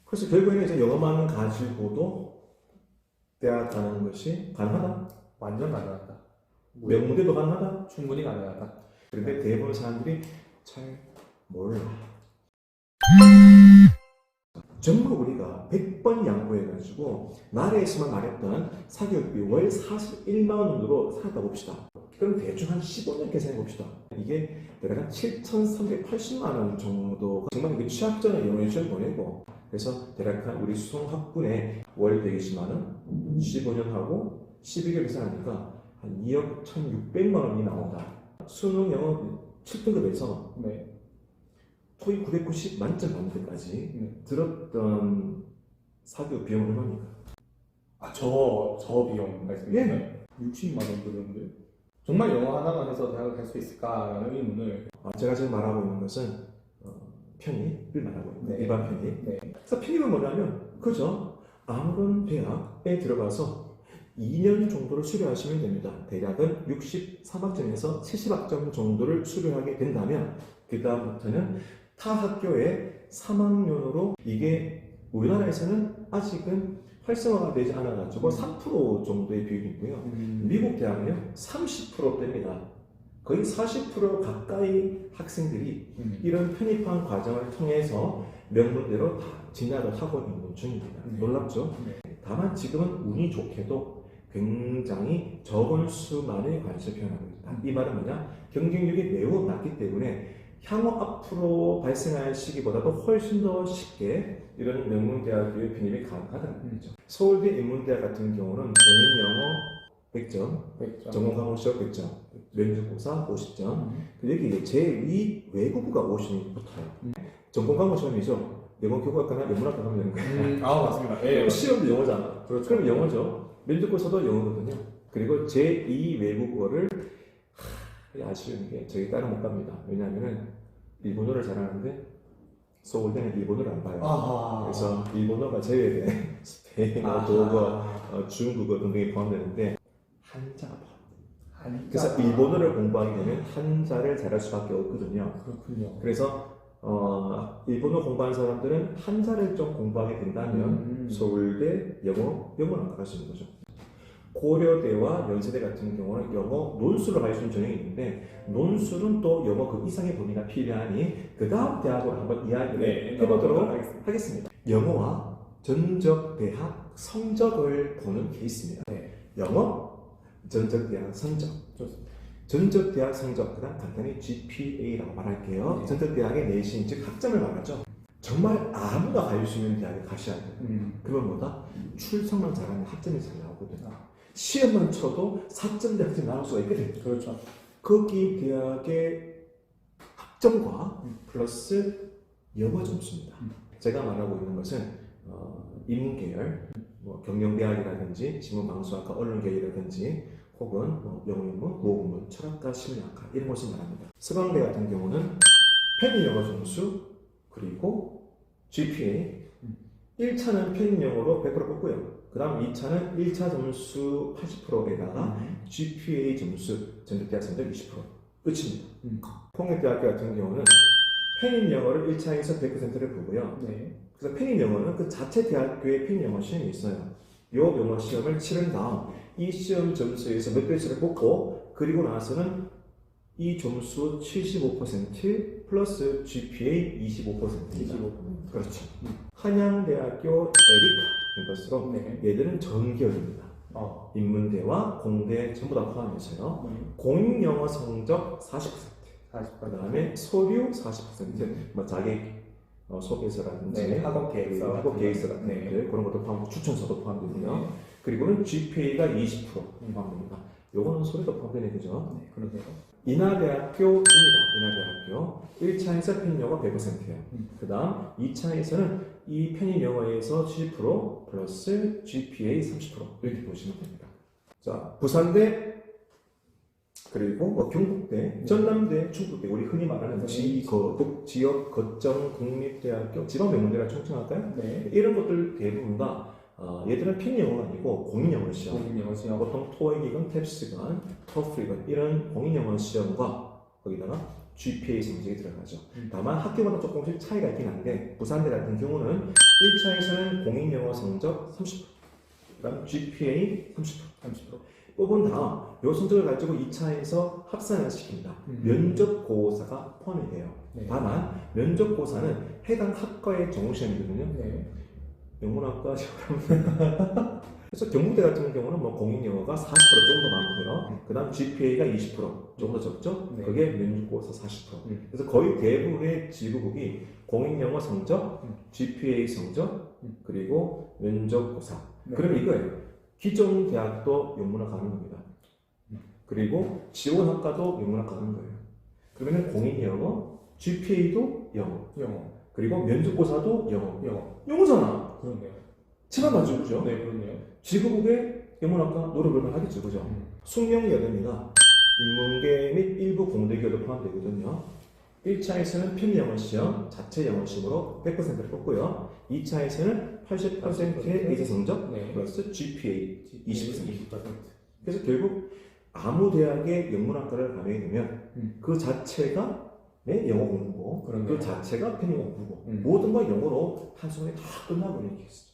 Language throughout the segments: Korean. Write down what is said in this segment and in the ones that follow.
그래서 결국에는 이제 영어만 가지고도 대학 가는 것이 가능하다. 완전 가능하다. 명문대도 가능하다. 충분히 가능하다. 그런데 대부분 사람들이 잘 몰라. 정말 우리가 100번 양보해가지고 나라에서만 말했던 사교육비 월 41만 원으로 살았다 봅시다. 그럼 대충 한 15년 계산해 봅시다. 이게 대략 7,380만 원 정도. 정말 그 취학 전에 영어유치원 보내고 그래서 대략 우리 수성학군에 월 120만 원 15년 하고 12개월 계산하니까 한 2억 1,600만 원이 나온다. 수능 영어 7등급에서 네. 토익 990 만점 받는 데까지 들었던 사교 비용 얼마입니까? 저 비용 말씀이시나요? 60만 원 들었는데 정말 영어 하나만 해서 대학을 갈 수 있을까라는 의문을. 제가 지금 말하고 있는 것은 편입을 말하고 있는 네. 일반 편입. 네. 그래서 편입은 뭐냐면 그죠? 아무런 대학에 들어가서 2년 정도를 수료하시면 됩니다. 대략은 63학점에서 70학점 정도를 수료하게 된다면 그 다음부터는 타 학교의 3학년으로 이게 우리나라에서는 아직은 활성화가 되지 않아가지고 3% 정도의 비율이고요. 미국 대학은요 30%대입니다. 거의 40% 가까이 학생들이 이런 편입한 과정을 통해서 명문대로 다 진학을 하고 있는 중입니다. 놀랍죠? 다만 지금은 운이 좋게도 굉장히 적은 수만의 관심을 표현하고 있다. 이 말은 뭐냐? 경쟁력이 매우 낮기 때문에 향후 앞으로 발생할 시기보다도 훨씬 더 쉽게 이런 명문대학교의 편입이 가능하다는 거죠. 서울대 인문대학 같은 경우는 전인영어 100점, 전공과목 시험 100점, 면접고사 50점, 여기 제2 외국어가 50점이 붙어요. 전공과목 시험이죠. 영어 교과학과나 영문학과 가면 되는 거예요. 맞습니다. 예, 시험도 영어잖아. 그렇죠. 그럼 영어죠. 면접고사도 영어거든요. 그리고 제2 외국어를 아쉬운 게 저희 딸은 못 갑니다. 왜냐하면 일본어를 잘하는데 서울대는 일본어를 안 봐요. 아하. 그래서 일본어가 제외된 스페인어, 독어, 중국어 등등이 포함되는데 한자가 포함돼요. 그래서 일본어를 공부하게 되면 한자를 잘할 수밖에 없거든요. 그렇군요. 그래서 일본어 공부하는 사람들은 한자를 좀 공부하게 된다면 서울대 영어는 안 갈 수 있는 거죠. 고려대와 연세대 같은 경우는 영어 논술을 갈 수 있는 전형이 있는데 논술은 또 영어 그 이상의 범위가 필요하니 그 다음 대학으로 한번 이야기를 해보도록 하겠습니다. 영어와 전적대학 성적을 보는 케이스입니다. 영어, 전적대학 성적. 좋습니다. 전적대학 성적, 그다음 간단히 GPA라고 말할게요. 전적대학의 내신, 즉 학점을 말하죠. 정말 아무나 갈 수 있는 대학에 가셔야 돼요. 그러면 뭐다? 출석만 잘하면 학점이 잘 나오거든요. 시험만 쳐도 4점대 학점이 나올 수가 있거든요. 그렇죠. 거기 대학의 학점과 플러스 영어 점수입니다. 제가 말하고 있는 것은 인문계열, 경영대학이라든지 지문방송학과 언론계열이라든지 혹은 영어인문, 모국문, 철학과, 심리학과 이런 것을 말합니다. 서강대 같은 경우는 편입영어 점수 그리고 GPA 1차는 편입영어로 100% 뽑고요. 그 다음 2차는 1차 점수 80%에다가 GPA 점수 전적대학 성적 20% 끝입니다. 통일대학교 같은 경우는 편입영어를 1차에서 100%를 보고요. 그래서 편입영어는 그 자체 대학교의 편입영어 시험이 있어요. 이 영어 시험을 치른 다음 이 시험 점수에서 몇 배수를 뽑고 그리고 나서는 이 점수 75% 플러스 GPA 25%입니다. 그렇죠. 한양대학교 에리카 캠퍼스로 얘들은 전기열입니다. 인문대와 공대 전부 다 포함해서요. 공영어 성적 40%, 그 다음에 서류 40%, 자기 소개서라든지 학업 계획서 같은 그런 것도 포함되고 추천서도 포함되고요. 그리고는 GPA가 20% 포함됩니다. 요거는 소리도 포함되네, 그죠? 그러네요. 인하대학교입니다. 인하대학교 1차에서 편입영어 100%예요. 그 다음 2차에서는 이 편입영어에서 70% 플러스 GPA 30% 이렇게 보시면 됩니다. 자, 부산대 그리고 경북대, 전남대, 충북대, 우리 흔히 말하는 지역 거점 국립대학교, 지방명문대라 총칭할까요? 이런 것들 대부분 다 얘들은 편입영어가 아니고 공인영어 시험. 보통 토익이건 탭스건 토플이건 이런 공인영어 시험과 거기다가 GPA 성적이 들어가죠. 다만 학교마다 조금씩 차이가 있긴 한데 부산대 같은 경우는 1차에서는 공인영어 성적 30%, 그다음 GPA 30%. 뽑은 다음 이 성적을 가지고 2차에서 합산을 시킵니다. 면접고사가 포함이 돼요. 네. 다만 면접고사는 해당 학과의 정시험이거든요. 네. 영문학과 그래서 경북대 같은 경우는 뭐 공인영어가 40% 조금 더 많고요. 그 다음 GPA가 20% 조금 더 적죠. 네. 그게 면접고사 40%. 그래서 거의 대부분의 지구국이 공인영어 성적, GPA 성적, 그리고 면접고사. 네. 그러면 이거예요. 기존 대학도 영문학 가는 겁니다. 그리고 지원학과도 영문학 가는 거예요. 그러면 공인영어, GPA도 영어, 그리고 면접고사도 영어. 영어잖아. 그렇네요. 치마 맞죠, 그죠? 네, 그렇네요. 지구국의 영문학과 노력을 하겠죠, 그죠? 숙명 여름이가 인문계 및 일부 공대교도 포함되거든요. 1차에서는 편의영어 시험, 자체 영어 시험으로 100%를 뽑고요. 2차에서는 80%의 이제 성적 네. 플러스 GPA 20%. 20%. 그래서 결국 아무 대학의 영문학과를 가게 되면 그 자체가 내 영어 공부고 그러네요. 그 자체가 편의영어 공부고 음. 모든 걸 영어로 한순간에 다 끝나버리는 케이스.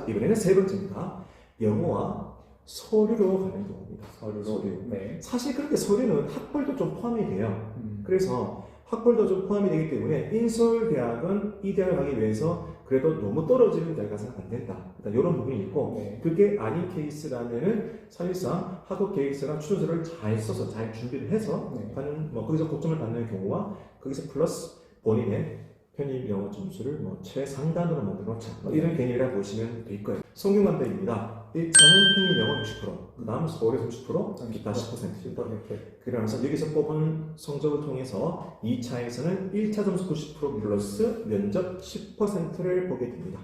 이번에는 세 번째입니다. 영어와 서류로 가는 경우입니다. 서류. 네. 사실 그렇게 서류는 학벌도 좀 포함이 돼요. 그래서 학벌도 좀 포함이 되기 때문에 인서울대학은 이 대학을 가기 위해서 그래도 너무 떨어지는 대학 가서는 안 된다. 일단 이런 부분이 있고 네. 그게 아닌 케이스라면은 사실상 학업 계획서랑 추천서를 잘 써서 잘 준비를 해서 네. 가는 뭐 거기서 고점을 받는 경우와 거기서 플러스 본인의 편입 영어 점수를 뭐 최상단으로 만들어 놓자 이런 개념이라 보시면 될 거예요. 성균관대입니다. 1차는 편입 영어 60%, 그 다음 서울의 30%, 기타 10%입니다. 그러면서 여기서 뽑은 성적을 통해서 2차에서는 1차 점수 90% 플러스 면접 10%를 보게 됩니다.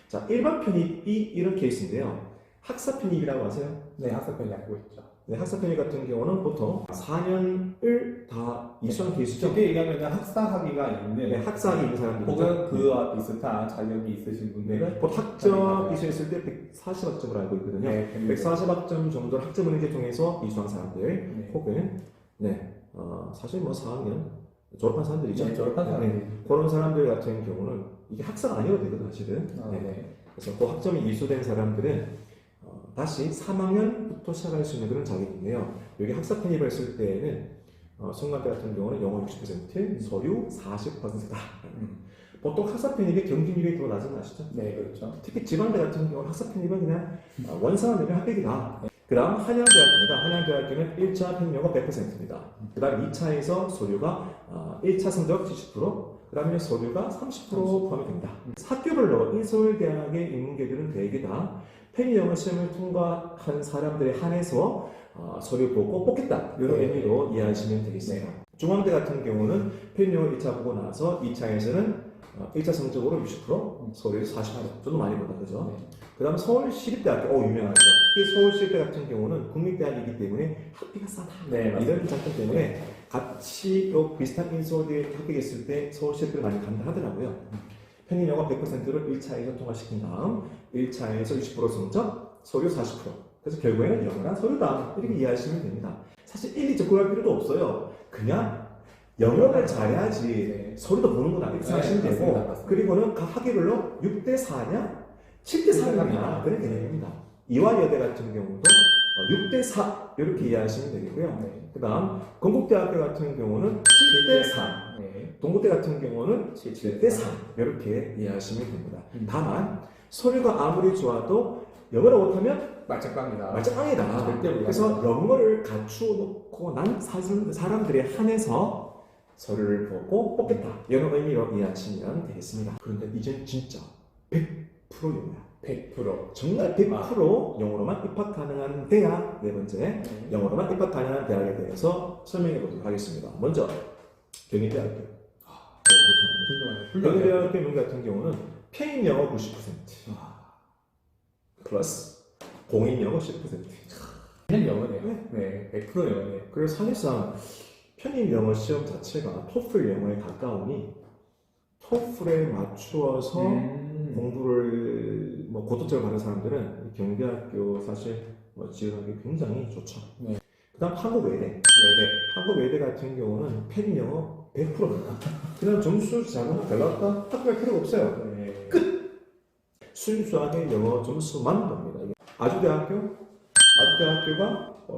자, 일반 편입이 이런 케이스인데요. 학사 편입이라고 아세요? 네, 학사편이 알고 있죠. 네, 학사 편입 같은 경우는 보통 4년을 다 이수한 케이스죠. 쉽게 얘기하면 학사학위가 있는 네, 학사학위 있는 사람들이죠. 혹은 그와 비슷한 자격이 있으신 네, 분들은 보통 학점 이수했을 때 140학점으로 알고 있거든요. 네, 140학점 정도 학점을 이제 통해서 이수한 사람들, 네. 혹은 사실 뭐 4학년 졸업한 사람들이죠. 네, 졸업한 사람들. 그런 사람들 같은 경우는 이게 학사가 아니어도 되거든 사실은. 네. 그래서 그 학점이 이수된 사람들은 다시 3학년부터 시작할 수 있는 그런 자격인데요. 여기 학사 편입을 했을 때에는 성관대 같은 경우는 영어 60%, 서류 40%다. 보통 학사 편입의 경쟁률이 더 낮은 거 아시죠? 네, 그렇죠. 특히 지방대 같은 경우는 학사 편입은 그냥 원상을 내면 합격이다. 그 다음 한양대학교입니다. 한양대학교는 1차 편입영어 100%입니다. 그 다음 2차에서 서류가 1차 성적 70%, 그 다음에 서류가 30% 포함이 됩니다. 학교별로 인서울대학의 인문계들은 대개 다 편입영어 시험을 통과한 사람들에 한해서 서류 보고 뽑겠다 이런 의미로 이해하시면 되겠습니다. 중앙대 같은 경우는 편입영어 1차 보고 나서 2차에서는 1차 성적으로 60%, 서울에서 40%, 저도 많이 보다 그죠? 그 다음 서울시립대학교, 유명하죠. 특히 서울시립대 같은 경우는 국립대학이기 때문에 학비가 싸다. 네, 이런 장점 때문에 같이 비슷한 인서울대 합격했을 때 서울시립대를 많이 간다 하더라고요. 편입영어 100%를 1차에서 통과시킨 다음 1차에서 60% 성적, 서류 40%. 그래서 결국에는 영어랑 서류다. 이렇게 이해하시면 됩니다. 사실 일일이 접근할 필요도 없어요. 그냥 영어를 잘해야지 서류도 보는 거다. 이렇게 생각하시면 되고 맞습니다. 그리고는 각 학위별로 6대4냐 7대4냐 그런 개념입니다. 이화여대 같은 경우도 6대4 이렇게 이해하시면 되겠고요. 그 다음 건국대학교 같은 경우는 7대4, 동국대 같은 경우는 7대4 이렇게 이해하시면 됩니다. 다만 서류가 아무리 좋아도 영어를 못하면 말짝빵이다. 말짝빵이다. 절대 그래서 영어를 갖추어 놓고 난 사람들에 한해서 서류를 보고 뽑겠다. 이런 의미로 이해하시면 되겠습니다. 그런데 이젠 진짜 100% 영어야. 100%. 정말 100% 영어로만 입학 가능한 대학, 네 번째 영어로만 입학 가능한 대학에 대해서 설명해 보도록 하겠습니다. 먼저 경희대학교. 경희대학교 문 같은 경우는 편입 영어 90% 플러스 공인 영어 10%. 그냥 영어네요. 네, 100% 영어네요. 그래서 사실상 편입 영어 시험 자체가 토플 영어에 가까우니 토플에 맞추어서 공부를 고득점을 받은 사람들은 경희대학교 사실 지원하기 굉장히 좋죠. 그다음 한국외대. 네네. 한국외대 같은 경우는 펜영어 100%입니다. 그냥 점수 잘하면 별났다 학교 갈 필요가 없어요. 네. 순수하게 영어 점수만 봅니다. 아주대학교가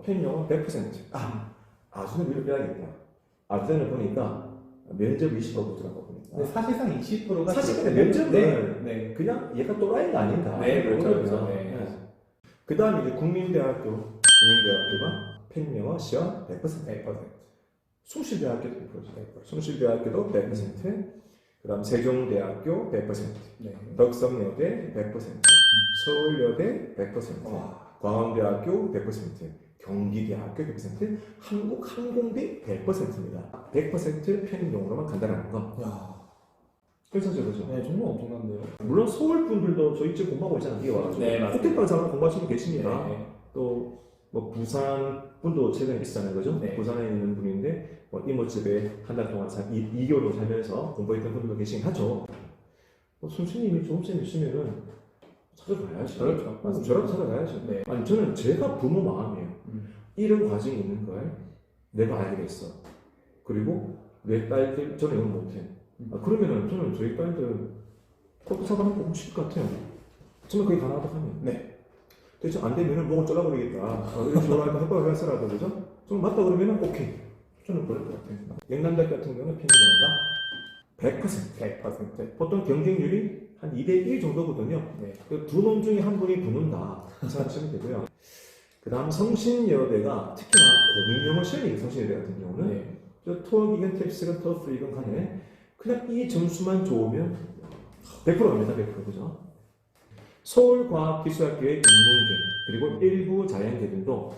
펜영어 100%. 아주는 미리 빼야겠다. 아주대는 보니까 면접 20% 보더라고 보니까. 근데 사실상 20%가 사실 근데 면접은 네. 그냥 얘가 또라이가 아닌가. 네, 그렇죠. 그러거든요. 네. 그 다음에 이제 국민대학교가 펜영어 시험 100%. 100%. 숭실대학교도 100%. 숭실대학교도 100%. 그 다음 세종대학교 100%. 네. 덕성여대 100%. 서울여대 100%. 와. 광원대학교 100%. 경기대학교 100%. 한국항공대 100%입니다. 100% 펜영어로만 간다는 거. 야. 그래서 그렇죠. 네, 정말 엄청난데요. 물론 서울 분들도 저희 집 공부하고 있잖아요. 이게 와가지고. 네, 맞습니다. 호텔방사랑 공부하시는 분 계십니다. 네. 또 뭐 부산 분도 최근에 있었잖아요, 그죠? 네. 부산에 있는 분인데 뭐 이모집에 한 달 동안 2개월 정도 살면서 공부했던 분들도 계시긴 하죠. 뭐 순수님이 좋은 쌤 있으면은 찾아가야지. 그렇죠. 맞습니다. 저라도 찾아가야죠. 네. 아니 저는 제가 부모 마음이에요. 음. 이런 과정이 있는 걸 내가 알겠어. 그리고 내 딸들 저는 영어 못해. 그러면은 저는 저희 딸들 커피 사다 먹고 싶을 것 같아요. 정말 그게 가능하다 하면. 네. 대체 안 되면은 뭐가 잘라버리겠다. 이런 식으로 하니까 협박을 했어라도 그죠? 좀 맞다 그러면은 오케이. 저는 그럴 것 같아요. 영남대학 같은 경우는 펜영어가 100%. 100%. 보통 경쟁률이 한 2대1 정도거든요. 네. 그 두 놈 중에 한 분이 붙는다. 생각하시면 되고요. 그 다음 성신여대가 특히나 공인영어 시험이 성신여대 같은 경우는 네. 저 토익이건 텍스건 터플이건 간에 그냥 이 점수만 좋으면 100% 갑니다. 100% 그죠? 서울과학기술학교의 인문계 그리고 일부 자연계들도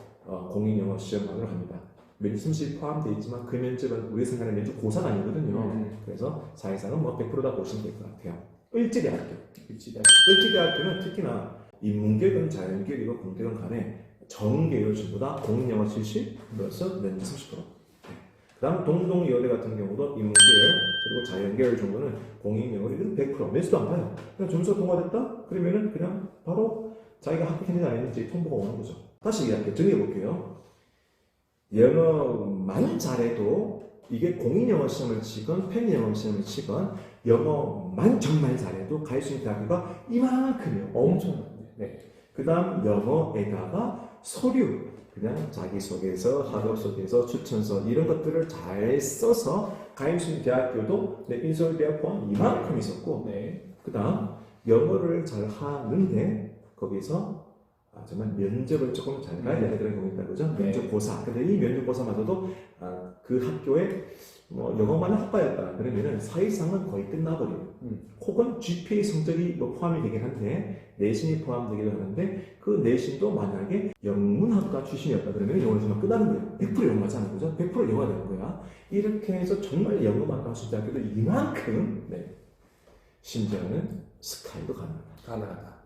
공인영어 시험만으로 합니다. 면접이 포함되어 있지만 그 면접은 우리 생각하는 면접 고사가 아니거든요. 그래서 사실상은 뭐 100%다 보시면 될 것 같아요. 을지대학교. 을지대학교는 특히나 인문계든 자연계이고 공대든 간에 전계열 전부 다 공인영어 70 플러스 면접 30%. 그 다음 동동여대 같은 경우도 인문계열 그리고 자연계열 정도는 공인영어 100% 면접도 안 봐요. 그냥 점수가 통과됐다? 그러면은 그냥 바로 자기가 합격했는지 안 했는지 통보가 오는 거죠. 다시 이렇게 정리해 볼게요. 영어만 잘해도 이게 공인영어 시험을 치건 펜영어 시험을 치건 영어만 정말 잘해도 갈 수 있는 대학교가 이만큼이요. 엄청난데. 네. 그 다음 영어에다가 서류 그냥 자기소개서, 학업소개서, 추천서 이런 것들을 잘 써서 갈 수 있는 대학교도 인서울대학 포함 이만큼 있었고 네. 그 다음 영어를 잘 하는데 거기서 정말 면접을 조금 잘 봐야 되는 그런 경우가 있다 그죠? 네. 면접고사. 근데 이 면접고사마저도 그 학교에 뭐 영어만 학과였다 그러면은 사실상은 거의 끝나버려요. 혹은 GPA 성적이 뭐 포함이 되긴 한데 내신이 포함되기도 하는데 그 내신도 만약에 영문학과 출신이었다 그러면 영어를 정말 끝나는 거예요. 100% 영어 맞지 않은 거죠? 100% 영어가 되는 거야. 이렇게 해서 정말 영어만 할 수 있다 학교도 이만큼 심지어는 스카이도 가능하다.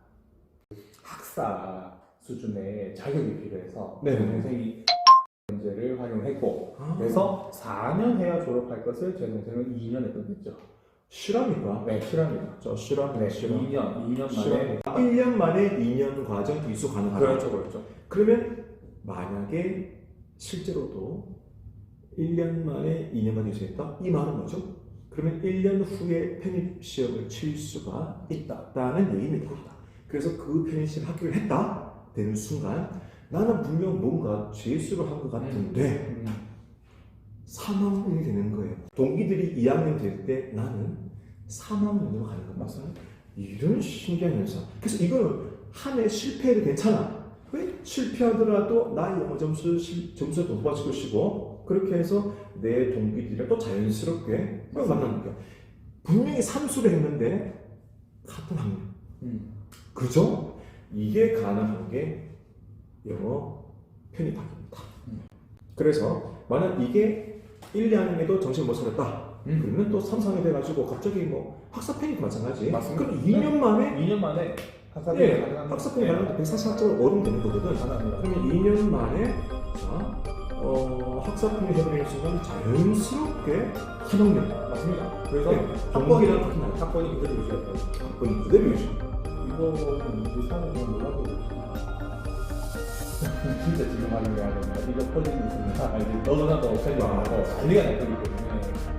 학사 수준의 자격이 필요해서 네. 제 동생이 문제를 활용했고 아. 그래서 4년 해야 졸업할 것을 제 동생은 2년에 끝냈죠. 실화입니까? 네, 실합니다. 저 실화. 네, 2년 만에 1년 만에 2년 과정 이수 가능하다. 그렇죠. 그러면 만약에 실제로도 1년 만에 2년 과정 이수했다? 이 말은 뭐죠? 그러면 1년 후에 편입 시험을 칠 수가 있다는 얘기입니다. 그래서 그 편입 시험 합격을 했다 되는 순간 나는 분명 뭔가 재수를 한 것 같은데 3학년이 되는 거예요. 동기들이 2학년 될 때 나는 3학년으로 가는 겁니다. 맞습니다. 이런 신기한 현상. 그래서 이거는 한 해 실패해도 괜찮아. 왜? 실패하더라도 나의 영어 점수 더 높아질 것이고 그렇게 해서 내 동기들이랑 또 자연스럽게 만나는 거야. 분명히 삼수를 했는데 같은 학년. 그죠? 이게 가능한 게 영어 편입학입니다. 그래서 만약 이게 1, 2학년에도 정신 못 차렸다. 그러면 또 3, 4학년 돼가지고 갑자기 뭐 학사 편입도 마찬가지. 맞습니다. 그럼 2년 만에 학사 네, 편입 가능합니다. 학사 편입 가능한데 144점을 얻으면 되는 거거든. 가능합니다. 그러면 2년 만에 자, 학사 편입 해버리는 순간 자연스럽게 한 학년. 맞습니다. 그래서 네, 학번이랑 같은 날. 학번이 그대로 유지할 거예요. 학번이 그대로 유지. 이거는 우리 사회는 몰라도 진짜 지금 하는 게 아니라 이거 퍼지는 순간 이제 너도 나도 편집하고 난리가 날 거기 때문에